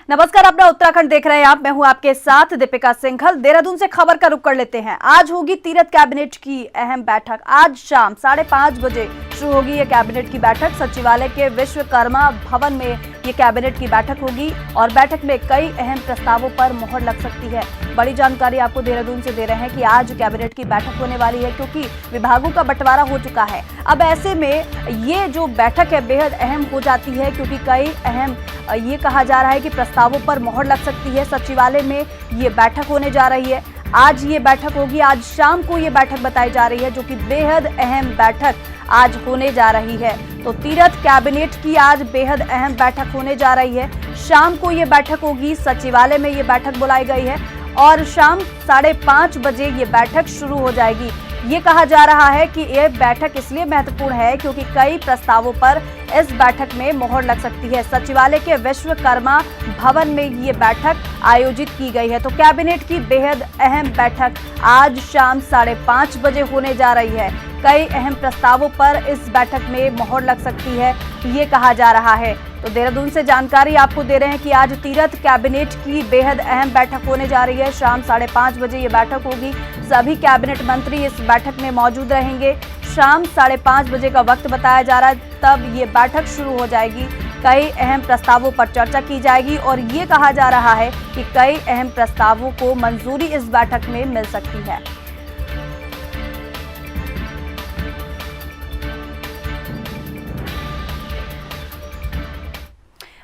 नमस्कार, अपना उत्तराखंड देख रहे हैं आप। मैं हूं आपके साथ दीपिका सिंघल। देहरादून से खबर का रुख कर लेते हैं। आज होगी तीरथ कैबिनेट की अहम बैठक। आज शाम 5:30 बजे शुरू होगी ये कैबिनेट की बैठक। सचिवालय के विश्वकर्मा भवन में ये कैबिनेट की बैठक होगी और बैठक में कई अहम प्रस्तावों पर मोहर लग सकती है। बड़ी जानकारी आपको देहरादून से दे रहे हैं कि आज कैबिनेट की बैठक होने वाली है, क्योंकि विभागों का बंटवारा हो चुका है। अब ऐसे में ये जो बैठक है बेहद अहम हो जाती है, क्योंकि कई अहम ये कहा जा रहा है कि प्रस्तावों पर मोहर लग सकती है। सचिवालय में ये बैठक होने जा रही है। आज ये बैठक होगी, आज शाम को ये बैठक बताई जा रही है, जो कि बेहद अहम बैठक आज होने जा रही है। तो तीरथ कैबिनेट की आज बेहद अहम बैठक होने जा रही है। शाम को ये बैठक होगी, सचिवालय में ये बैठक बुलाई गई है और शाम 5:30 बजे ये बैठक शुरू हो जाएगी। ये कहा जा रहा है कि यह बैठक इसलिए महत्वपूर्ण है क्योंकि कई प्रस्तावों पर इस बैठक में मोहर लग सकती है। सचिवालय के विश्वकर्मा भवन में ये बैठक आयोजित की गई है। तो कैबिनेट की बेहद अहम बैठक आज शाम 5:30 बजे होने जा रही है। कई अहम प्रस्तावों पर इस बैठक में मोहर लग सकती है, ये कहा जा रहा है। तो देहरादून से जानकारी आपको दे रहे हैं कि आज तीरथ कैबिनेट की बेहद अहम बैठक होने जा रही है। शाम 5:30 बजे ये बैठक होगी। सभी कैबिनेट मंत्री इस बैठक में मौजूद रहेंगे। शाम 5:30 बजे का वक्त बताया जा रहा है, तब ये बैठक शुरू हो जाएगी। कई अहम प्रस्तावों पर चर्चा की जाएगी और ये कहा जा रहा है कि कई अहम प्रस्तावों को मंजूरी इस बैठक में मिल सकती है।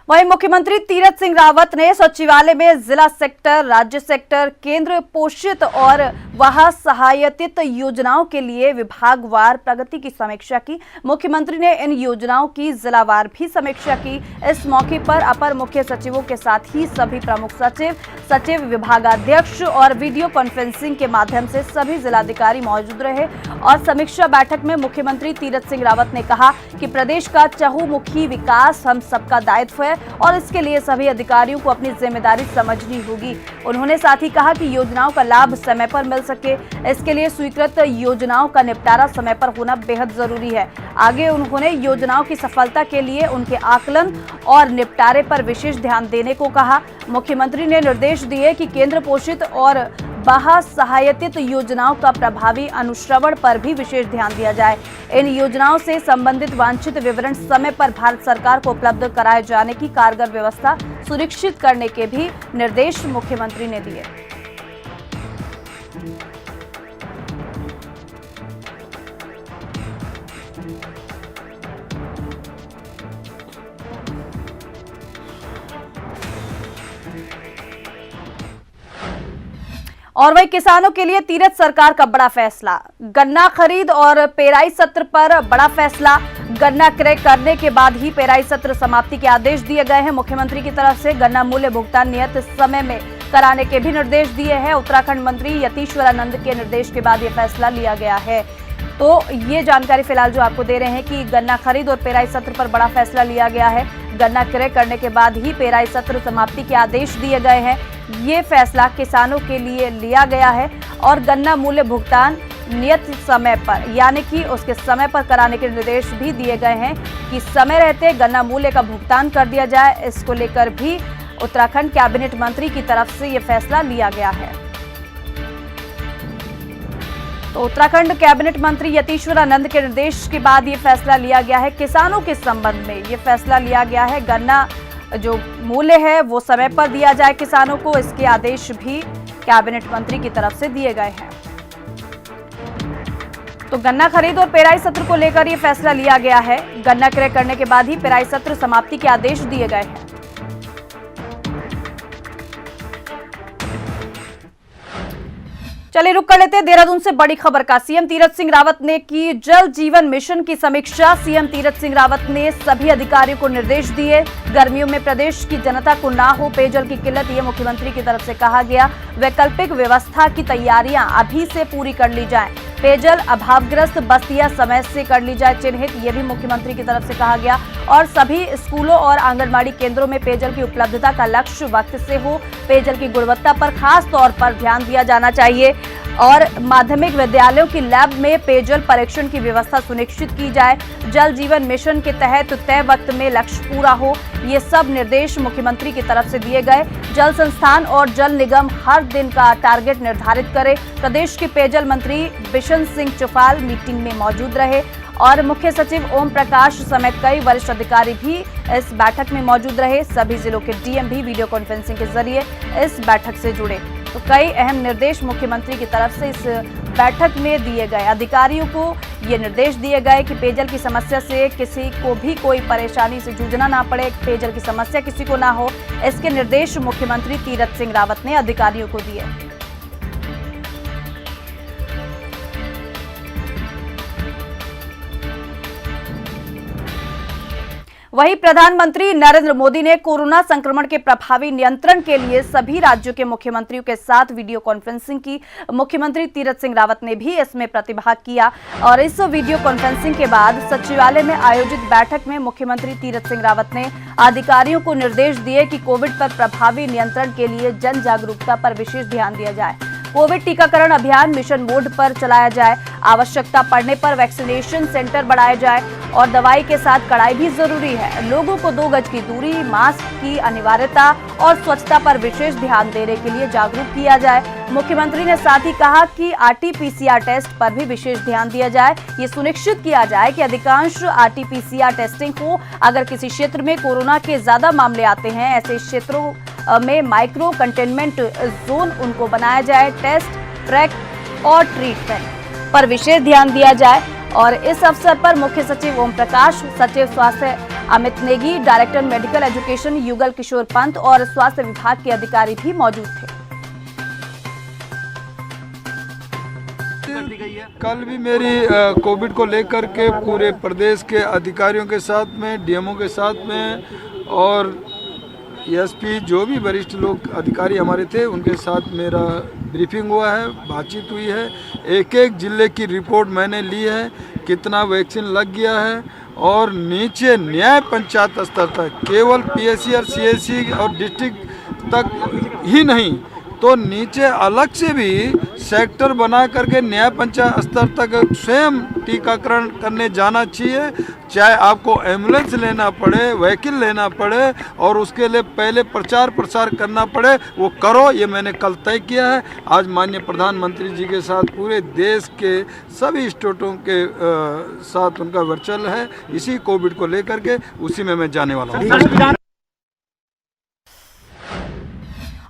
वहीं मुख्यमंत्री तीरथ सिंह रावत ने सचिवालय में जिला सेक्टर, राज्य सेक्टर, केंद्र पोषित और वह सहायतित योजनाओं के लिए विभागवार प्रगति की समीक्षा की। मुख्यमंत्री ने इन योजनाओं की जिलावार भी समीक्षा की। इस मौके पर अपर मुख्य सचिवों के साथ ही सभी प्रमुख सचिव, विभागाध्यक्ष और वीडियो कॉन्फ्रेंसिंग के माध्यम से सभी जिलाधिकारी मौजूद रहे। और समीक्षा बैठक में मुख्यमंत्री तीरथ सिंह रावत ने कहा कि प्रदेश का चहुमुखी विकास हम सबका दायित्व है और इसके लिए सभी अधिकारियों को अपनी जिम्मेदारी समझनी होगी। उन्होंने साथ ही कहा कि योजनाओं का लाभ समय पर मिल सके, इसके लिए स्वीकृत योजनाओं का निपटारा समय पर होना बेहद जरूरी है। आगे उन्होंने योजनाओं की सफलता के लिए उनके आकलन और निपटारे पर विशेष ध्यान देने को कहा। मुख्यमंत्री ने निर्देश दिए कि केंद्र पोषित और बाह्य सहायतित योजनाओं का प्रभावी अनुश्रवण पर भी विशेष ध्यान दिया जाए। इन योजनाओं से संबंधित वांछित विवरण समय पर भारत सरकार को उपलब्ध कराए जाने की कारगर व्यवस्था सुनिश्चित करने के भी निर्देश मुख्यमंत्री ने दिए। और वही किसानों के लिए तीरथ सरकार का बड़ा फैसला। गन्ना खरीद और पेराई सत्र पर बड़ा फैसला। गन्ना क्रय करने के बाद ही पेराई सत्र समाप्ति के आदेश दिए गए हैं। मुख्यमंत्री की तरफ से गन्ना मूल्य भुगतान नियत समय में कराने के भी निर्देश दिए हैं। उत्तराखंड मंत्री यतीश्वरानंद के निर्देश के बाद ये फैसला लिया गया है। तो ये जानकारी फिलहाल जो आपको दे रहे हैं कि गन्ना खरीद और पेराई सत्र पर बड़ा फैसला लिया गया है। गन्ना क्रय करने के बाद ही पेराई सत्र समाप्ति के आदेश दिए गए हैं। ये फैसला किसानों के लिए लिया गया है और गन्ना मूल्य भुगतान नियत समय पर यानी कि उसके समय पर कराने के निर्देश भी दिए गए हैं कि समय रहते गन्ना मूल्य का भुगतान कर दिया जाए। इसको लेकर भी उत्तराखंड कैबिनेट मंत्री की तरफ से ये फैसला लिया गया है। तो उत्तराखंड कैबिनेट मंत्री यतीश्वरानंद के निर्देश के बाद ये फैसला लिया गया है। किसानों के संबंध में ये फैसला लिया गया है। गन्ना जो मूल्य है वो समय पर दिया जाए किसानों को, इसके आदेश भी कैबिनेट मंत्री की तरफ से दिए गए हैं। तो गन्ना खरीद और पेराई सत्र को लेकर ये फैसला लिया गया है। गन्ना क्रय करने के बाद ही पेराई सत्र समाप्ति के आदेश दिए गए हैं। चलिए रुक कर लेते हैं देहरादून से बड़ी खबर का। सीएम तीरथ सिंह रावत ने की जल जीवन मिशन की समीक्षा। सीएम तीरथ सिंह रावत ने सभी अधिकारियों को निर्देश दिए। गर्मियों में प्रदेश की जनता को ना हो पेयजल की किल्लत, ये मुख्यमंत्री की तरफ से कहा गया। वैकल्पिक व्यवस्था की तैयारियां अभी से पूरी कर ली जाएं। पेयजल अभावग्रस्त बस्तियां समय से कर ली जाए चिन्हित, ये भी मुख्यमंत्री की तरफ से कहा गया। और सभी स्कूलों और आंगनबाड़ी केंद्रों में पेयजल की उपलब्धता का लक्ष्य वक्त से हो। पेयजल की गुणवत्ता पर खास तौर पर ध्यान दिया जाना चाहिए। और माध्यमिक विद्यालयों की लैब में पेयजल परीक्षण की व्यवस्था सुनिश्चित की जाए। जल जीवन मिशन के तहत तय वक्त में लक्ष्य पूरा हो, ये सब निर्देश मुख्यमंत्री की तरफ से दिए गए। जल संस्थान और जल निगम हर दिन का टारगेट निर्धारित करे। प्रदेश के पेयजल मंत्री बिशन सिंह चुफाल मीटिंग में मौजूद रहे और मुख्य सचिव ओम प्रकाश समेत कई वरिष्ठ अधिकारी भी इस बैठक में मौजूद रहे। सभी जिलों के डीएम भी वीडियो कॉन्फ्रेंसिंग के जरिए इस बैठक से जुड़े। तो कई अहम निर्देश मुख्यमंत्री की तरफ से इस बैठक में दिए गए। अधिकारियों को ये निर्देश दिए गए कि पेयजल की समस्या से किसी को भी कोई परेशानी से जूझना ना पड़े, पेयजल की समस्या किसी को ना हो, इसके निर्देश मुख्यमंत्री तीरथ सिंह रावत ने अधिकारियों को दिए। वहीं प्रधानमंत्री नरेंद्र मोदी ने कोरोना संक्रमण के प्रभावी नियंत्रण के लिए सभी राज्यों के मुख्यमंत्रियों के साथ वीडियो कॉन्फ्रेंसिंग की। मुख्यमंत्री तीरथ सिंह रावत ने भी इसमें प्रतिभाग किया और इस वीडियो कॉन्फ्रेंसिंग के बाद सचिवालय में आयोजित बैठक में मुख्यमंत्री तीरथ सिंह रावत ने अधिकारियों को निर्देश दिए कि कोविड पर प्रभावी नियंत्रण के लिए जन जागरूकता पर विशेष ध्यान दिया जाए। कोविड टीकाकरण अभियान मिशन मोड पर चलाया जाए। आवश्यकता पड़ने पर वैक्सीनेशन सेंटर बढ़ाया जाए और दवाई के साथ कड़ाई भी जरूरी है। लोगों को 2 गज की दूरी, मास्क की अनिवार्यता और स्वच्छता पर विशेष ध्यान देने के लिए जागरूक किया जाए। मुख्यमंत्री ने साथ ही कहा कि आरटी-पीसीआर टेस्ट पर भी विशेष ध्यान दिया जाए। ये सुनिश्चित किया जाए कि अधिकांश आरटी-पीसीआर टेस्टिंग हो। अगर किसी क्षेत्र में कोरोना के ज्यादा मामले आते हैं, ऐसे क्षेत्रों में माइक्रो कंटेनमेंट जोन उनको बनाया जाए। टेस्ट, ट्रैक और ट्रीटमेंट पर विशेष ध्यान दिया जाए। और इस अवसर पर मुख्य सचिव ओम प्रकाश, सचिव स्वास्थ्य Amit Negi, director medical education Yugal Kishore Pant और स्वास्थ्य विभाग के अधिकारी भी मौजूद थे। कल भी मेरी कोविड को लेकर के पूरे प्रदेश के अधिकारियों के साथ में, डीएमओ के साथ में और एसपी जो भी वरिष्ठ लोग अधिकारी हमारे थे उनके साथ मेरा ब्रीफिंग हुआ है, बातचीत हुई है। एक एक जिले की रिपोर्ट मैंने ली है, कितना वैक्सीन लग गया है और नीचे न्याय पंचायत स्तर तक, केवल पीएससी और सीएससी और डिस्ट्रिक्ट तक ही नहीं तो नीचे अलग से भी सेक्टर बना करके न्याय पंचायत स्तर तक स्वयं टीकाकरण करने जाना चाहिए। चाहे आपको एम्बुलेंस लेना पड़े, व्हीकल लेना पड़े और उसके लिए पहले प्रचार प्रसार करना पड़े, वो करो। ये मैंने कल तय किया है। आज माननीय प्रधानमंत्री जी के साथ पूरे देश के सभी स्टेटों के साथ उनका वर्चुअल है इसी कोविड को लेकर के, उसी में मैं जाने वाला हूँ।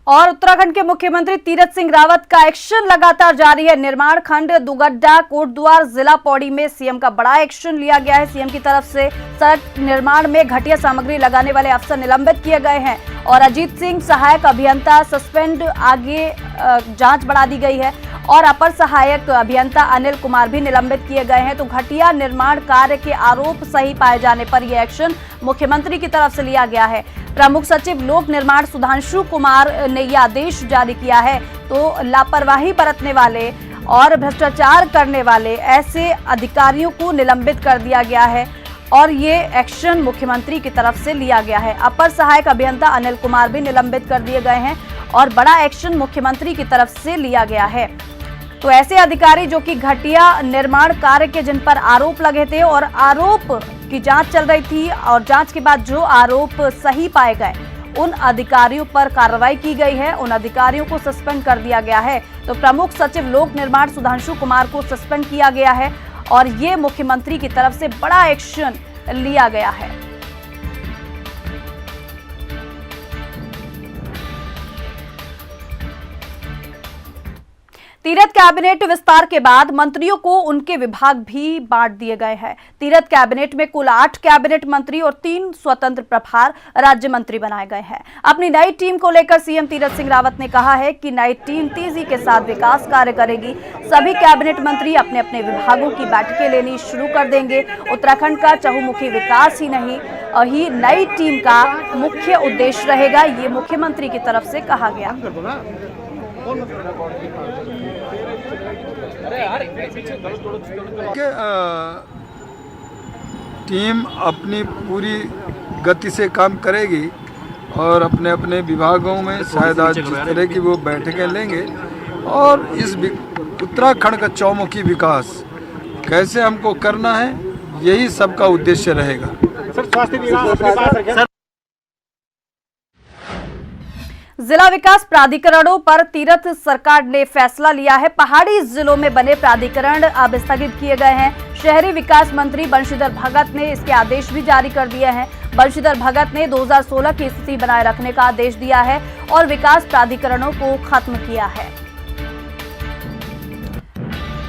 और उत्तराखंड के मुख्यमंत्री तीरथ सिंह रावत का एक्शन लगातार जारी है। निर्माण खंड दुगड्डा कोटद्वार जिला पौड़ी में सीएम का बड़ा एक्शन लिया गया है। सीएम की तरफ से सड़क निर्माण में घटिया सामग्री लगाने वाले अफसर निलंबित किए गए हैं और अजीत सिंह सहायक अभियंता सस्पेंड, आगे जांच बढ़ा दी गई है और अपर सहायक अभियंता अनिल कुमार भी निलंबित किए गए हैं। तो घटिया निर्माण कार्य के आरोप सही पाए जाने पर यह एक्शन मुख्यमंत्री की तरफ से लिया गया है। प्रमुख सचिव लोक निर्माण सुधांशु कुमार ने यह आदेश जारी किया है। तो लापरवाही बरतने वाले और भ्रष्टाचार करने वाले ऐसे अधिकारियों को निलंबित कर दिया गया है और ये एक्शन मुख्यमंत्री की तरफ से लिया गया है। अपर सहायक अभियंता अनिल कुमार भी निलंबित कर दिए गए हैं और बड़ा एक्शन मुख्यमंत्री की तरफ से लिया गया है। तो ऐसे अधिकारी जो कि घटिया निर्माण कार्य के जिन पर आरोप लगे थे और आरोप की जांच चल रही थी और जांच के बाद जो आरोप सही पाए गए उन अधिकारियों पर कार्रवाई की गई है, उन अधिकारियों को सस्पेंड कर दिया गया है। तो प्रमुख सचिव लोक निर्माण सुधांशु कुमार को सस्पेंड किया गया है और ये मुख्यमंत्री की तरफ से बड़ा एक्शन लिया गया है। तीरथ कैबिनेट विस्तार के बाद मंत्रियों को उनके विभाग भी बांट दिए गए हैं। तीरथ कैबिनेट में कुल 8 कैबिनेट मंत्री और 3 स्वतंत्र प्रभार राज्य मंत्री बनाए गए हैं। अपनी नई टीम को लेकर सीएम तीरथ सिंह रावत ने कहा है कि नई टीम तेजी के साथ विकास कार्य करेगी। सभी कैबिनेट मंत्री अपने अपने विभागों की बैठकें लेनी शुरू कर देंगे। उत्तराखंड का चहुमुखी विकास ही नई टीम का मुख्य उद्देश्य रहेगा, ये मुख्यमंत्री की तरफ से कहा गया। टीम अपनी पूरी गति से काम करेगी और अपने अपने विभागों में शायद आज जिस तरह की वो बैठकें लेंगे और इस उत्तराखंड का चौमुखी विकास कैसे हमको करना है, यही सबका उद्देश्य रहेगा। सर स्वास्थ्य विभाग अपने पास रखें। जिला विकास प्राधिकरणों पर तीरथ सरकार ने फैसला लिया है। पहाड़ी जिलों में बने प्राधिकरण अब स्थगित किए गए हैं। शहरी विकास मंत्री बंशीधर भगत ने इसके आदेश भी जारी कर दिए हैं। बंशीधर भगत ने 2016 की स्थिति बनाए रखने का आदेश दिया है और विकास प्राधिकरणों को खत्म किया है।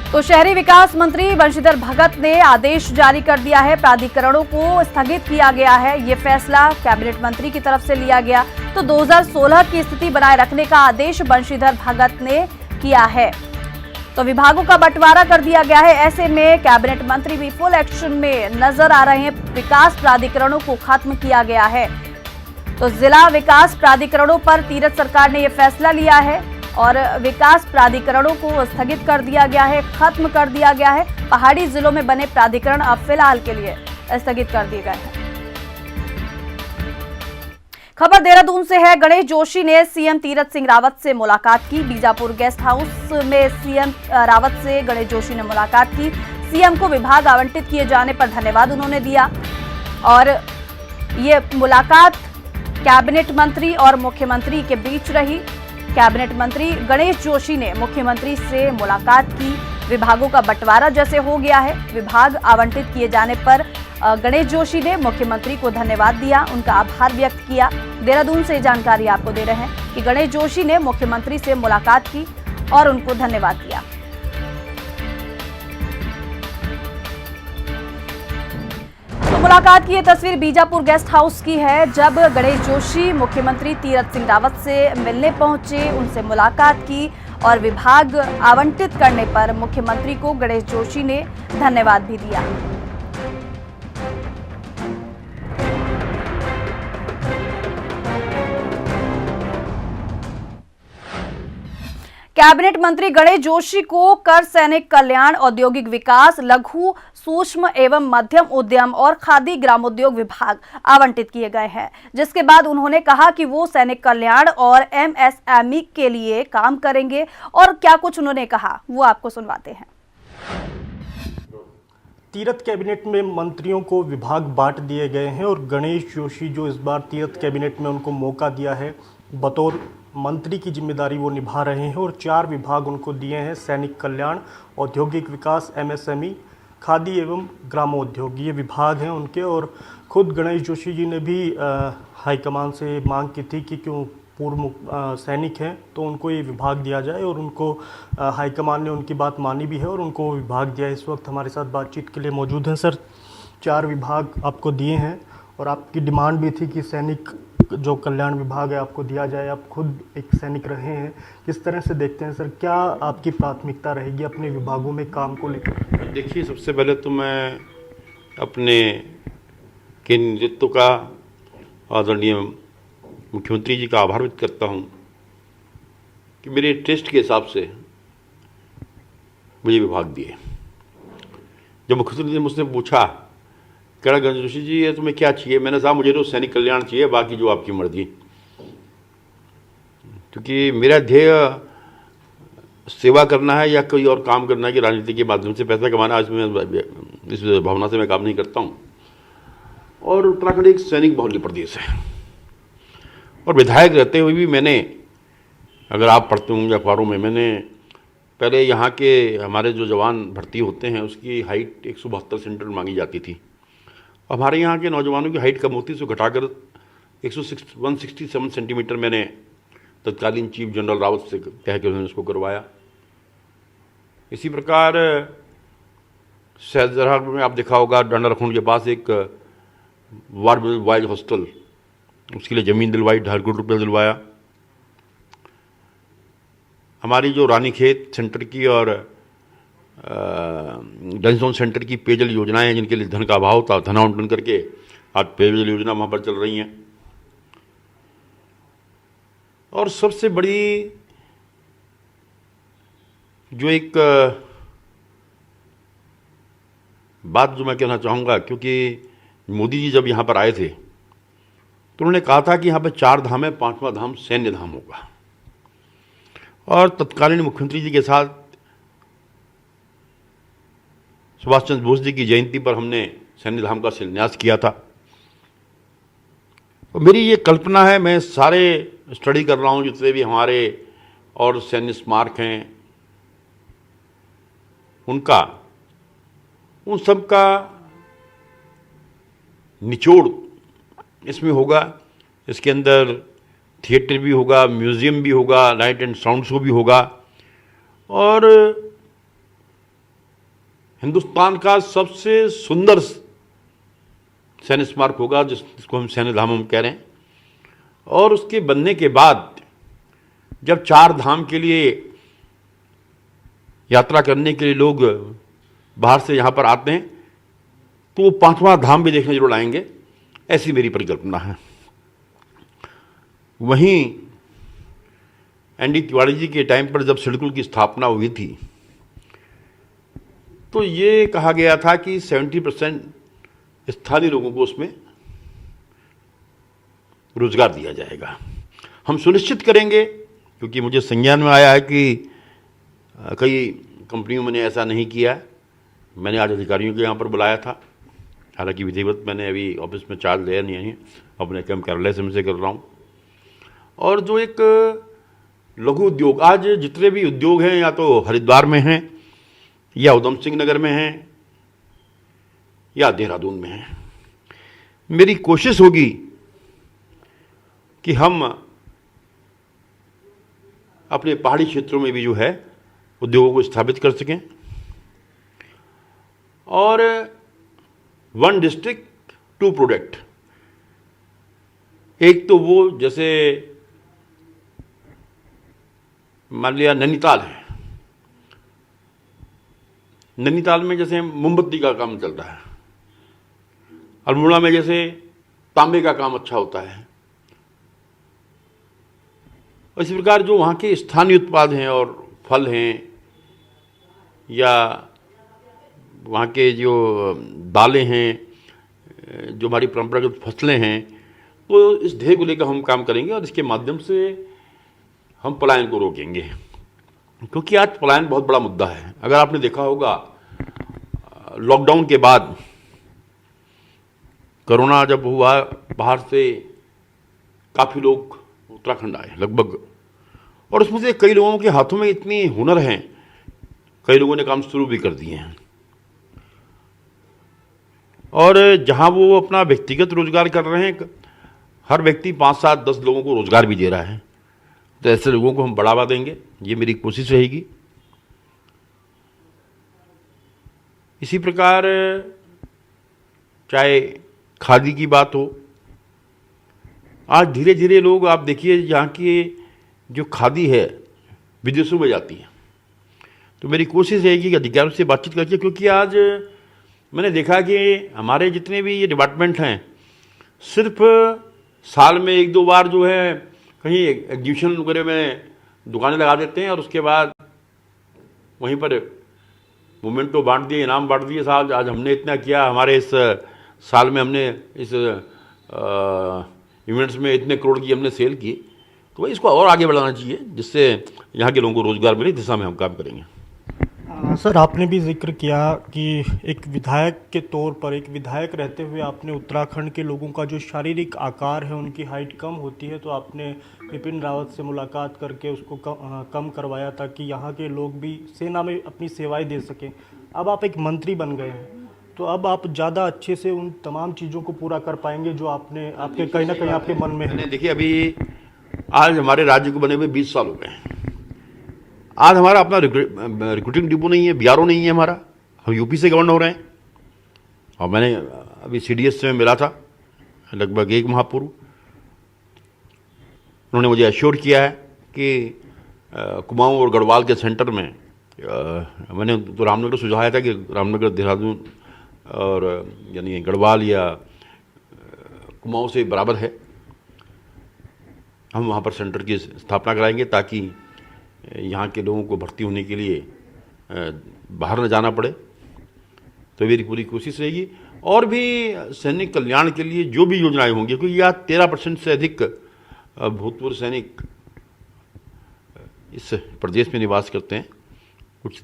तो शहरी विकास मंत्री बंशीधर भगत ने आदेश जारी कर दिया है, प्राधिकरणों को स्थगित किया गया है। ये फैसला कैबिनेट मंत्री की तरफ से लिया गया। तो 2016 की स्थिति बनाए रखने का आदेश बंशीधर भगत ने किया है। तो विभागों का बंटवारा कर दिया गया है। ऐसे में कैबिनेट मंत्री भी फुल एक्शन में नजर आ रहे हैं। विकास प्राधिकरणों को खत्म किया गया है। तो जिला विकास प्राधिकरणों पर तीरथ सरकार ने यह फैसला लिया है और विकास प्राधिकरणों को स्थगित कर दिया गया है, खत्म कर दिया गया है। पहाड़ी जिलों में बने प्राधिकरण अब फिलहाल के लिए स्थगित कर दिए गए हैं। खबर देहरादून से है। गणेश जोशी ने सीएम तीरथ सिंह रावत से मुलाकात की। बीजापुर गेस्ट हाउस में सीएम रावत से गणेश जोशी ने मुलाकात की। सीएम को विभाग आवंटित किए जाने पर धन्यवाद उन्होंने दिया और ये मुलाकात कैबिनेट मंत्री और मुख्यमंत्री के बीच रही। कैबिनेट मंत्री गणेश जोशी ने मुख्यमंत्री से मुलाकात की। विभागों का बंटवारा जैसे हो गया है, विभाग आवंटित किए जाने पर गणेश जोशी ने मुख्यमंत्री को धन्यवाद दिया, उनका आभार व्यक्त किया। देहरादून से जानकारी आपको दे रहे हैं कि गणेश जोशी ने मुख्यमंत्री से मुलाकात की और उनको धन्यवाद दिया। तो मुलाकात की ये तस्वीर बीजापुर गेस्ट हाउस की है, जब गणेश जोशी मुख्यमंत्री तीरथ सिंह रावत से मिलने पहुंचे, उनसे मुलाकात की और विभाग आवंटित करने पर मुख्यमंत्री को गणेश जोशी ने धन्यवाद भी दिया। कैबिनेट मंत्री गणेश जोशी को कर सैनिक कल्याण, औद्योगिक विकास, लघु सूक्ष्म एवं मध्यम उद्यम और खादी ग्रामोद्योग विभाग आवंटित किए गए हैं, जिसके बाद उन्होंने कहा कि वो सैनिक कल्याण और एमएसएमई के लिए काम करेंगे। और क्या कुछ उन्होंने कहा वो आपको सुनवाते हैं। तीरथ कैबिनेट में मंत्रियों को विभाग बांट दिए गए हैं और गणेश जोशी जो इस बार तीरथ कैबिनेट में उनको मौका दिया है, बतौर मंत्री की जिम्मेदारी वो निभा रहे हैं और 4 विभाग उनको दिए हैं। सैनिक कल्याण, औद्योगिक विकास, एमएसएमई, खादी एवं ग्रामोद्योग, ये विभाग हैं उनके। और खुद गणेश जोशी जी ने भी हाईकमान से मांग की थी कि क्यों पूर्व सैनिक हैं तो उनको ये विभाग दिया जाए और उनको हाईकमान ने उनकी बात मानी भी है और उनको विभाग दिया। इस वक्त हमारे साथ बातचीत के लिए मौजूद हैं। सर, 4 विभाग आपको दिए हैं और आपकी डिमांड भी थी कि सैनिक जो कल्याण विभाग है आपको दिया जाए। आप खुद एक सैनिक रहे हैं, किस तरह से देखते हैं सर, क्या आपकी प्राथमिकता रहेगी अपने विभागों में काम को लेकर? देखिए, सबसे पहले तो मैं अपने के नेतृत्व का आदरणीय मुख्यमंत्री जी का आभार व्यक्त करता हूं कि मेरे टेस्ट के हिसाब से मुझे विभाग दिए। जब मुख्यमंत्री ने मुझसे पूछा कह गणेश जोशी जी ये तुम्हें क्या चाहिए, मैंने कहा मुझे तो सैनिक कल्याण चाहिए, बाकी जो आपकी मर्जी। क्योंकि मेरा ध्येय सेवा करना है या कोई और काम करना है कि राजनीति के माध्यम से पैसा कमाना, इस भावना से मैं काम नहीं करता हूँ। और उत्तराखंड एक सैनिक बहुल्य प्रदेश है और विधायक रहते हुए भी मैंने, अगर आप पढ़ते होंगे अखबारों में, मैंने पहले यहाँ के हमारे जो जवान भर्ती होते हैं उसकी हाइट 172 सेंटीमीटर मांगी जाती थी। हमारे यहाँ के नौजवानों की हाइट कम होती है, उसको घटाकर 167 सेंटीमीटर मैंने तत्कालीन चीफ जनरल रावत से कह के उन्होंने उसको करवाया। इसी प्रकार सहजरा में आप देखा होगा डंडा रखून के पास एक वार बॉयज हॉस्टल, उसके लिए ज़मीन दिलवाई, 2.5 करोड़ रुपये दिलवाया। हमारी जो रानीखेत सेंटर की और डंजोन सेंटर की पेयजल योजनाएं हैं जिनके लिए धन का अभाव था, धन आवंटन करके आज पेयजल योजना वहाँ पर चल रही हैं। और सबसे बड़ी जो एक बात जो मैं कहना चाहूँगा, क्योंकि मोदी जी जब यहाँ पर आए थे तो उन्होंने कहा था कि यहाँ पर 4 धाम है, 5वां धाम सैन्य धाम होगा। और तत्कालीन मुख्यमंत्री जी के साथ सुभाष चंद्र बोस जी की जयंती पर हमने सैन्य धाम का शिलान्यास किया था। तो मेरी ये कल्पना है, मैं सारे स्टडी कर रहा हूँ जितने भी हमारे और सैन्य स्मारक हैं उनका, उन सब का निचोड़ इसमें होगा। इसके अंदर थिएटर भी होगा, म्यूज़ियम भी होगा, लाइट एंड साउंड शो भी होगा और हिंदुस्तान का सबसे सुंदर सैन्य स्मारक होगा जिसको हम सैन्य धाम हम कह रहे हैं। और उसके बनने के बाद जब 4 धाम के लिए यात्रा करने के लिए लोग बाहर से यहाँ पर आते हैं तो वो 5वां धाम भी देखने जरूर आएंगे, ऐसी मेरी परिकल्पना है। वहीं एनडी तिवारी जी के टाइम पर जब सिडकुल की स्थापना हुई थी तो ये कहा गया था कि 70% स्थानीय लोगों को उसमें रोजगार दिया जाएगा। हम सुनिश्चित करेंगे, क्योंकि मुझे संज्ञान में आया है कि कई कंपनियों में ऐसा नहीं किया है। मैंने आज अधिकारियों को यहाँ पर बुलाया था, हालांकि विधिवत मैंने अभी ऑफिस में चार्ज लिया नहीं है, अपने कम कार्यालय से मैं कर रहा हूँ। और जो एक लघु उद्योग, आज जितने भी उद्योग हैं या तो हरिद्वार में हैं या उधम सिंह नगर में हैं या देहरादून में हैं, मेरी कोशिश होगी कि हम अपने पहाड़ी क्षेत्रों में भी जो है उद्योगों को स्थापित कर सकें। और 1 डिस्ट्रिक्ट 2 प्रोडक्ट, एक तो वो जैसे मान लिया नैनीताल है, नैनीताल में जैसे मोमबत्ती का काम चल रहा है, अल्मोड़ा में जैसे तांबे का काम अच्छा होता है। इसी प्रकार जो वहाँ के स्थानीय उत्पाद हैं और फल हैं या वहाँ के जो दालें हैं, जो हमारी परंपरागत फसलें हैं, तो इस ध्येय को लेकर हम काम करेंगे और इसके माध्यम से हम पलायन को रोकेंगे, क्योंकि आज पलायन बहुत बड़ा मुद्दा है। अगर आपने देखा होगा लॉकडाउन के बाद कोरोना जब हुआ, बाहर से काफ़ी लोग उत्तराखंड आए लगभग, और उसमें से कई लोगों के हाथों में इतनी हुनर हैं, कई लोगों ने काम शुरू भी कर दिए हैं। और जहां वो अपना व्यक्तिगत रोजगार कर रहे हैं, हर व्यक्ति 5, 7, 10 लोगों को रोजगार भी दे रहा है, तो ऐसे लोगों को हम बढ़ावा देंगे, ये मेरी कोशिश रहेगी। इसी प्रकार चाहे खादी की बात हो, आज धीरे धीरे लोग, आप देखिए यहाँ की जो खादी है विदेशों में जाती है, तो मेरी कोशिश रहेगी कि अधिकारियों से बातचीत करके, क्योंकि आज मैंने देखा कि हमारे जितने भी ये डिपार्टमेंट हैं सिर्फ साल में 1-2 बार जो है कहीं एग्जीबिशन वगैरह में दुकानें लगा देते हैं और उसके बाद वहीं पर मोमेंटो बांट दिए, इनाम बांट दिए, साहब आज हमने इतना किया, हमारे इस साल में हमने इस इवेंट्स में इतने करोड़ की हमने सेल की। तो भाई इसको और आगे बढ़ाना चाहिए, जिससे यहाँ के लोगों को रोजगार मिले, दिशा में हम काम करेंगे। सर, आपने भी जिक्र किया कि एक विधायक के तौर पर, एक विधायक रहते हुए आपने उत्तराखंड के लोगों का जो शारीरिक आकार है, उनकी हाइट कम होती है, तो आपने विपिन रावत से मुलाकात करके उसको कम करवाया ताकि यहाँ के लोग भी सेना में अपनी सेवाएं दे सकें। अब आप एक मंत्री बन गए हैं, तो अब आप ज़्यादा अच्छे से उन तमाम चीज़ों को पूरा कर पाएंगे जो आपने आपके कहीं ना कहीं आपके मन में है। देखिए, अभी आज हमारे राज्य को बने हुए 20 साल हो गए हैं। आज हमारा अपना रिक्रूटिंग डिपो नहीं है, बीआरओ नहीं है हमारा, हम यूपी से गवर्नर हो रहे हैं। और मैंने अभी सीडीएस से मिला था लगभग 1 माह पूर्व, उन्होंने मुझे एश्योर किया है कि कुमाऊं और गढ़वाल के सेंटर में, मैंने तो रामनगर सुझाया था कि रामनगर, देहरादून और यानी गढ़वाल या कुमाऊं से बराबर है, हम वहाँ पर सेंटर की स्थापना कराएंगे ताकि यहाँ के लोगों को भर्ती होने के लिए बाहर न जाना पड़े। तो मेरी पूरी कोशिश रहेगी। और भी सैनिक कल्याण के लिए जो भी योजनाएं होंगी, क्योंकि यहाँ 13% से अधिक भूतपूर्व सैनिक इस प्रदेश में निवास करते हैं, कुछ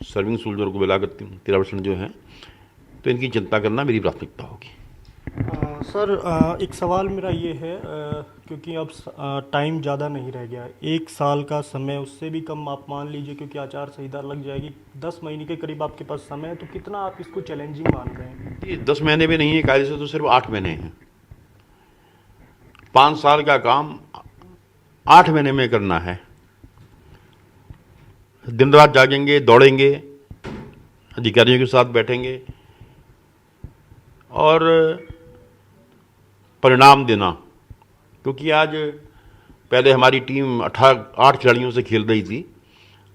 सर्विंग सोल्जर को मिलाकर 13% जो है, तो इनकी चिंता करना मेरी प्राथमिकता होगी। सर एक सवाल मेरा ये है, क्योंकि अब टाइम ज़्यादा नहीं रह गया, 1 साल का समय, उससे भी कम आप मान लीजिए, क्योंकि आचार संहिता लग जाएगी, 10 महीने के करीब आपके पास समय है, तो कितना आप इसको चैलेंजिंग मान रहे हैं? ये 10 महीने भी नहीं है, कायदे से तो सिर्फ 8 महीने हैं। 5 साल का काम 8 महीने में करना है। दिन रात जागेंगे, दौड़ेंगे, अधिकारियों के साथ बैठेंगे और परिणाम देना। क्योंकि आज पहले हमारी टीम 8 खिलाड़ियों से खेल रही थी,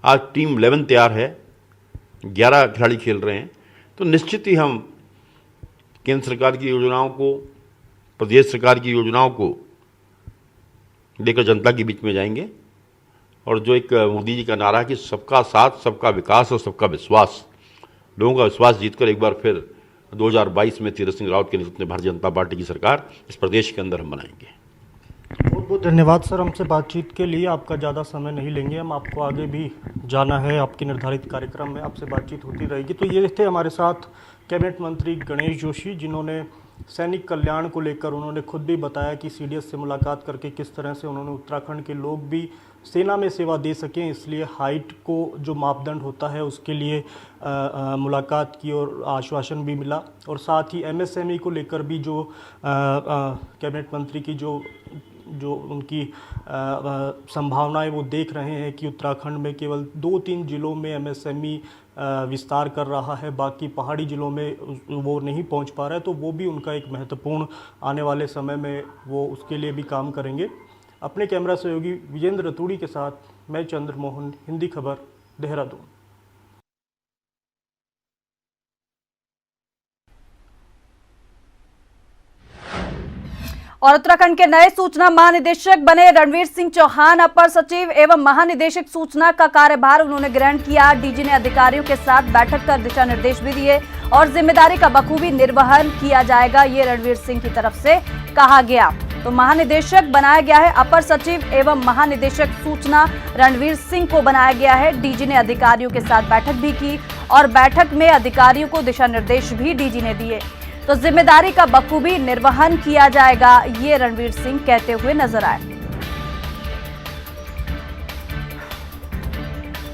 आज टीम 11 तैयार है, 11 खिलाड़ी खेल रहे हैं। तो निश्चित ही हम केंद्र सरकार की योजनाओं को, प्रदेश सरकार की योजनाओं को लेकर जनता के बीच में जाएंगे। और जो एक मोदी जी का नारा है कि सबका साथ, सबका विकास और सबका विश्वास, लोगों का विश्वास जीतकर एक बार फिर 2022 में तीरथ सिंह रावत के नेतृत्व में भारतीय जनता पार्टी की सरकार इस प्रदेश के अंदर हम बनाएंगे। बहुत बहुत धन्यवाद सर हमसे बातचीत के लिए। आपका ज़्यादा समय नहीं लेंगे, हम आपको आगे भी जाना है, आपके निर्धारित कार्यक्रम में आपसे बातचीत होती रहेगी। तो ये थे हमारे साथ कैबिनेट मंत्री गणेश जोशी, जिन्होंने सैनिक कल्याण को लेकर उन्होंने खुद भी बताया कि सीडीएस से मुलाकात करके किस तरह से उन्होंने उत्तराखंड के लोग भी सेना में सेवा दे सकें, इसलिए हाइट को जो मापदंड होता है उसके लिए मुलाकात की और आश्वासन भी मिला। और साथ ही एमएसएमई को लेकर भी जो कैबिनेट मंत्री की जो उनकी संभावनाएं वो देख रहे हैं कि उत्तराखंड में केवल 2-3 जिलों में एमएसएमई विस्तार कर रहा है, बाकी पहाड़ी जिलों में वो नहीं पहुंच पा रहा है, तो वो भी उनका एक महत्वपूर्ण आने वाले समय में वो उसके लिए भी काम करेंगे। अपने कैमरा सहयोगी विजेंद्र रतूड़ी के साथ मैं चंद्र मोहन, हिंदी खबर, देहरादून। और उत्तराखंड के नए सूचना महानिदेशक बने रणवीर सिंह चौहान अपर सचिव एवं महानिदेशक सूचना का कार्यभार उन्होंने ग्रहण किया। डीजी ने अधिकारियों के साथ बैठक कर दिशा निर्देश भी दिए और जिम्मेदारी का बखूबी निर्वहन किया जाएगा, ये रणवीर सिंह की तरफ से कहा गया। तो महानिदेशक बनाया गया है अपर सचिव एवं महानिदेशक सूचना रणवीर सिंह को बनाया गया है। डीजी ने अधिकारियों के साथ बैठक भी की और बैठक में अधिकारियों को दिशा निर्देश भी डीजी ने दिए। तो जिम्मेदारी का बखूबी निर्वहन किया जाएगा, ये रणवीर सिंह कहते हुए नजर आए।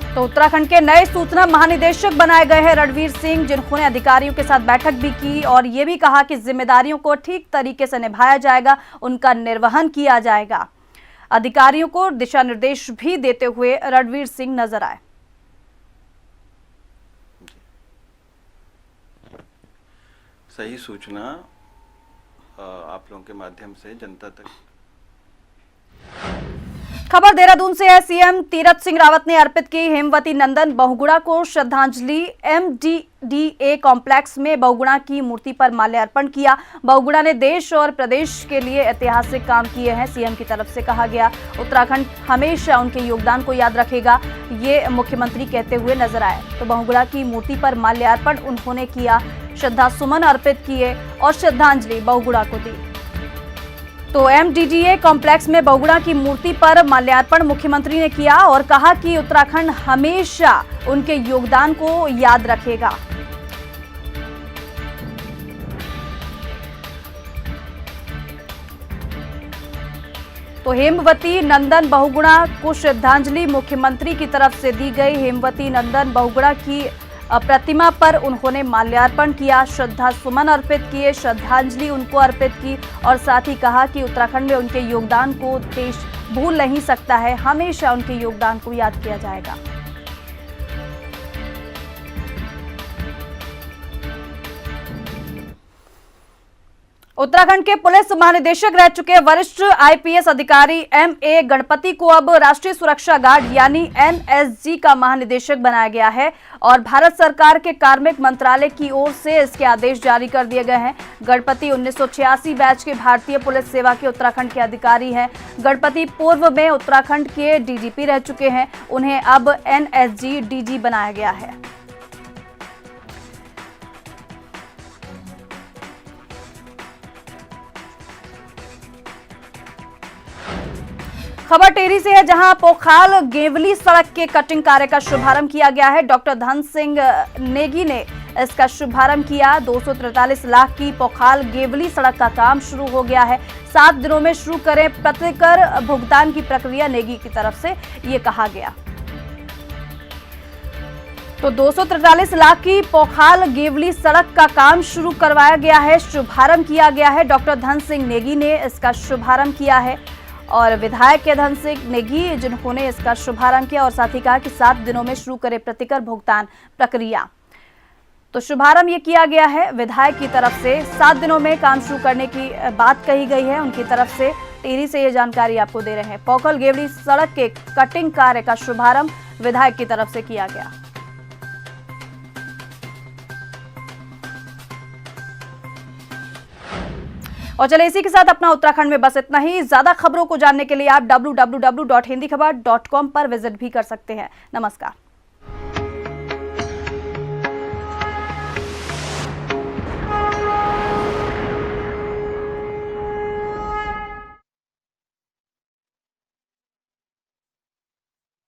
तो उत्तराखंड के नए सूचना महानिदेशक बनाए गए हैं रणवीर सिंह, जिन्होंने अधिकारियों के साथ बैठक भी की और ये भी कहा कि जिम्मेदारियों को ठीक तरीके से निभाया जाएगा, उनका निर्वहन किया जाएगा। अधिकारियों को दिशा निर्देश भी देते हुए रणवीर सिंह नजर आए। सही सूचना आप लोगों के माध्यम से जनता तक। खबर देहरादून से है। सीएम तीरथ सिंह रावत ने अर्पित की हेमवती नंदन बहुगुणा को श्रद्धांजलि। MDDA कॉम्प्लेक्स में बहुगुणा की मूर्ति पर माल्यार्पण किया। बहुगुणा ने देश और प्रदेश के लिए ऐतिहासिक काम किए हैं, सीएम की तरफ से कहा गया। उत्तराखंड हमेशा उनके योगदान को याद रखेगा, ये मुख्यमंत्री कहते हुए नजर आए। तो बहुगुणा की मूर्ति पर माल्यार्पण उन्होंने किया, श्रद्धा सुमन अर्पित किए और श्रद्धांजलि बहुगुणा को दी। तो MDDA कॉम्प्लेक्स में बहुगुणा की मूर्ति पर माल्यार्पण मुख्यमंत्री ने किया और कहा कि उत्तराखंड हमेशा उनके योगदान को याद रखेगा। तो हेमवती नंदन बहुगुणा को श्रद्धांजलि मुख्यमंत्री की तरफ से दी गई। हेमवती नंदन बहुगुणा की प्रतिमा पर उन्होंने माल्यार्पण किया, श्रद्धा सुमन अर्पित किए, श्रद्धांजलि उनको अर्पित की और साथ ही कहा कि उत्तराखंड में उनके योगदान को देश भूल नहीं सकता है, हमेशा उनके योगदान को याद किया जाएगा। उत्तराखंड के पुलिस महानिदेशक रह चुके वरिष्ठ IPS अधिकारी MA गणपति को अब राष्ट्रीय सुरक्षा गार्ड यानी NSG का महानिदेशक बनाया गया है और भारत सरकार के कार्मिक मंत्रालय की ओर से इसके आदेश जारी कर दिए गए हैं। गणपति 1986 बैच के भारतीय पुलिस सेवा के उत्तराखंड के अधिकारी हैं। गणपति पूर्व में उत्तराखंड के DGP रह चुके हैं, उन्हें अब NSG DG बनाया गया है। खबर टेहरी से है, जहां पोखाल गेवली सड़क के कटिंग कार्य का शुभारंभ किया गया है। डॉक्टर धन सिंह नेगी ने इसका शुभारंभ किया। 243 लाख की पोखाल गेवली सड़क का काम शुरू हो गया है। 7 दिनों में शुरू करें प्रतिकर भुगतान की प्रक्रिया, नेगी की तरफ से ये कहा गया। तो 243 लाख की पोखाल गेवली सड़क का काम शुरू करवाया गया है, शुभारंभ किया गया है। डॉक्टर धन सिंह नेगी ने इसका शुभारंभ किया है और विधायक के धन सिंह नेगी जिन्होंने इसका शुभारंभ किया और साथ ही कहा कि 7 दिनों में शुरू करे प्रतिकर भुगतान प्रक्रिया। तो शुभारंभ ये किया गया है विधायक की तरफ से, 7 दिनों में काम शुरू करने की बात कही गई है उनकी तरफ से। टिहरी से ये जानकारी आपको दे रहे हैं। पोखल गेवड़ी सड़क के कटिंग कार्य का शुभारंभ विधायक की तरफ से किया गया। और चले इसी के साथ अपना उत्तराखंड में बस इतना ही। ज्यादा खबरों को जानने के लिए आप www.hindikhbar.com पर विजिट भी कर सकते हैं। नमस्कार।